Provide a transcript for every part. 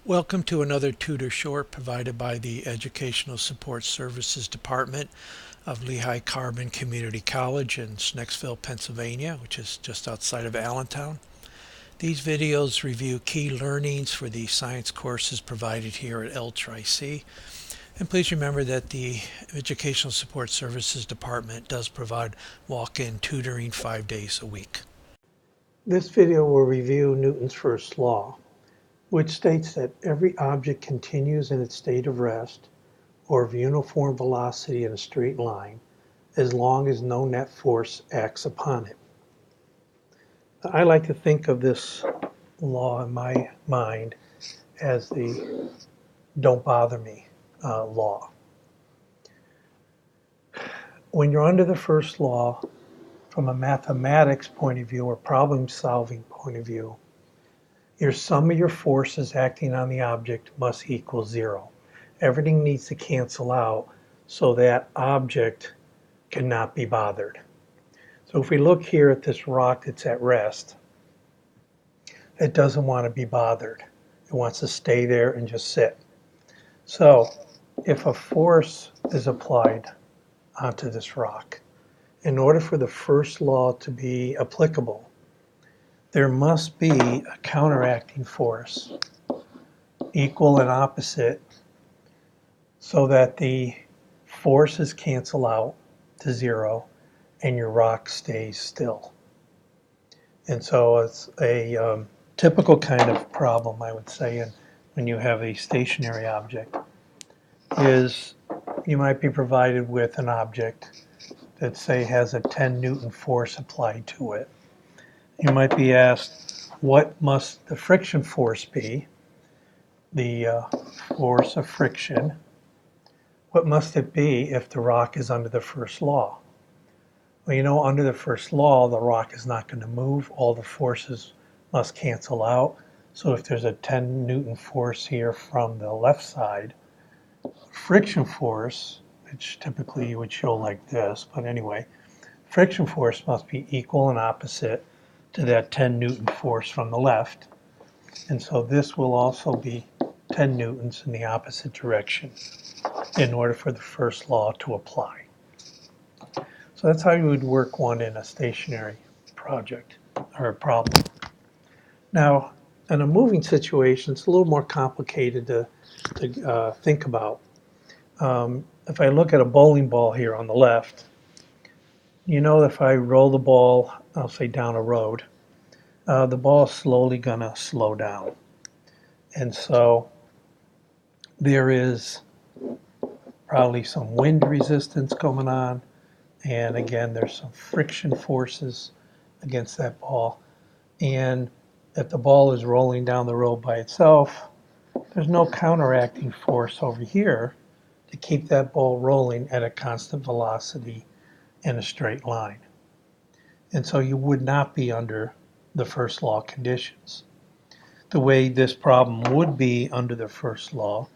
Welcome to another tutor short provided by the Educational Support Services Department of Lehigh Carbon Community College in Snexville, Pennsylvania, which is just outside of Allentown. These videos review key learnings for the science courses provided here at L-Tri-C. And please remember that the Educational Support Services Department does provide walk-in tutoring 5 days a week. This video will review Newton's first law, which states that every object continues in its state of rest or of uniform velocity in a straight line as long as no net force acts upon it. I like to think of this law in my mind as the don't bother me law. When you're under the first law, from a mathematics point of view or problem solving point of view, your sum of your forces acting on the object must equal zero. Everything needs to cancel out so that object cannot be bothered. So if we look here at this rock that's at rest, it doesn't want to be bothered. It wants to stay there and just sit. So if a force is applied onto this rock, in order for the first law to be applicable, there must be a counteracting force, equal and opposite, so that the forces cancel out to zero and your rock stays still. And so it's a typical kind of problem, I would say, and when you have a stationary object, is you might be provided with an object that, say, has a 10 Newton force applied to it. You might be asked, what must the friction force be? The force of friction. What must it be if the rock is under the first law? Well, you know, under the first law, the rock is not going to move. All the forces must cancel out. So if there's a 10 Newton force here from the left side, friction force, which typically you would show like this, but anyway, friction force must be equal and opposite to that 10 Newton force from the left. And so this will also be 10 newtons in the opposite direction in order for the first law to apply. So that's how you would work one in a stationary project or a problem. Now, in a moving situation, it's a little more complicated to think about. If I look at a bowling ball here on the left, you know, if I roll the ball, I'll say down a road, the ball is slowly going to slow down. And so there is probably some wind resistance going on. And again, there's some friction forces against that ball. And if the ball is rolling down the road by itself, there's no counteracting force over here to keep that ball rolling at a constant velocity in a straight line. And so you would not be under the first law conditions. The way this problem would be under the first law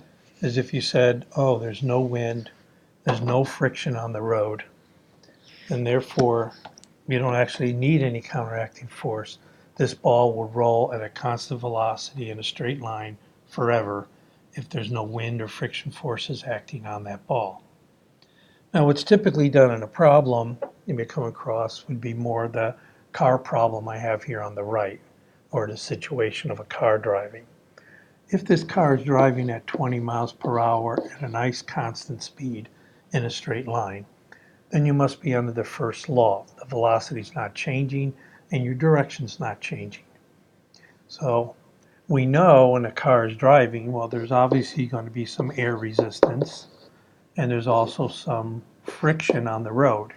is if you said, oh, there's no wind, there's no friction on the road, and therefore you don't actually need any counteracting force. This ball will roll at a constant velocity in a straight line forever if there's no wind or friction forces acting on that ball. Now, what's typically done in a problem you may come across would be more the car problem I have here on the right, or the situation of a car driving. If this car is driving at 20 miles per hour at a nice constant speed in a straight line, then you must be under the first law. The velocity is not changing and your direction is not changing. So we know when a car is driving, well, there's obviously going to be some air resistance and there's also some friction on the road.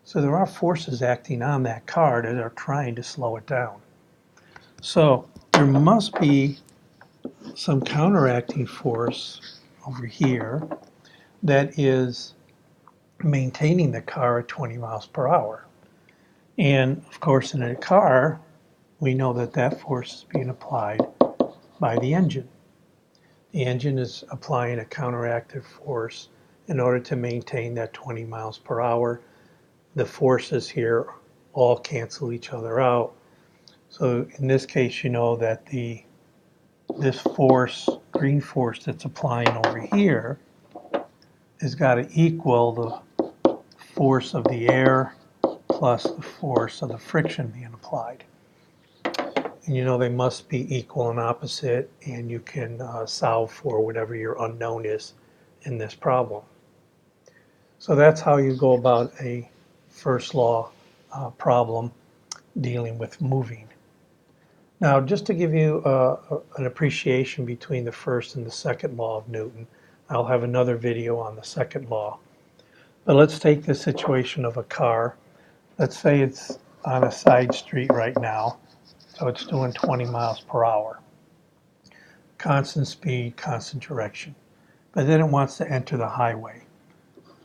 So there are forces acting on that car that are trying to slow it down. So there must be some counteracting force over here that is maintaining the car at 20 miles per hour. And of course, in a car, we know that that force is being applied by the engine. The engine is applying a counteractive force in order to maintain that 20 miles per hour. The forces here all cancel each other out. So in this case, you know that this force green force that's applying over here has got to equal the force of the air plus the force of the friction being applied. And you know they must be equal and opposite, and you can solve for whatever your unknown is in this problem. So that's how you go about a first law problem dealing with moving. Now, just to give you an appreciation between the first and the second law of Newton, I'll have another video on the second law. But let's take the situation of a car. Let's say it's on a side street right now, so it's doing 20 miles per hour. Constant speed, constant direction. But then it wants to enter the highway.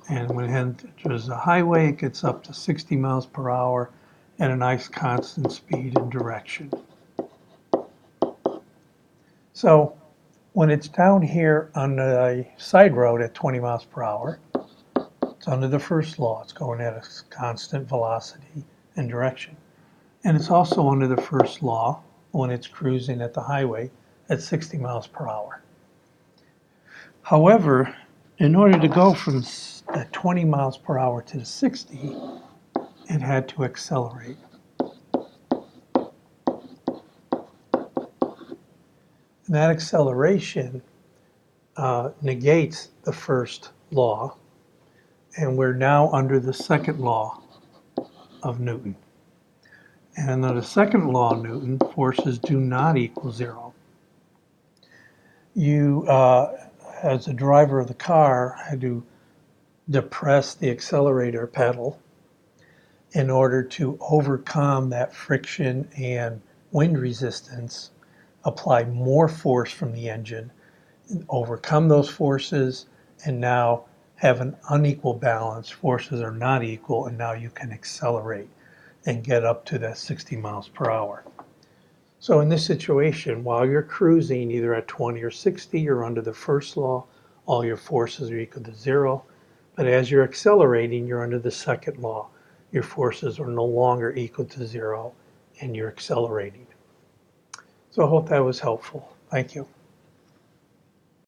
And when it enters the highway, it gets up to 60 miles per hour at a nice constant speed and direction. So when it's down here on the side road at 20 miles per hour, it's under the first law. It's going at a constant velocity and direction. And it's also under the first law when it's cruising at the highway at 60 miles per hour. However, in order to go from the 20 miles per hour to the 60, it had to accelerate. And that acceleration negates the first law, and we're now under the second law of Newton. And under the second law of Newton, forces do not equal zero. You, as a driver of the car, had to depress the accelerator pedal in order to overcome that friction and wind resistance, apply more force from the engine, overcome those forces, and now have an unequal balance. Forces are not equal, and now you can accelerate and get up to that 60 miles per hour. So in this situation, while you're cruising either at 20 or 60, you're under the first law, all your forces are equal to zero. But as you're accelerating, you're under the second law. Your forces are no longer equal to zero, and you're accelerating. So I hope that was helpful. Thank you.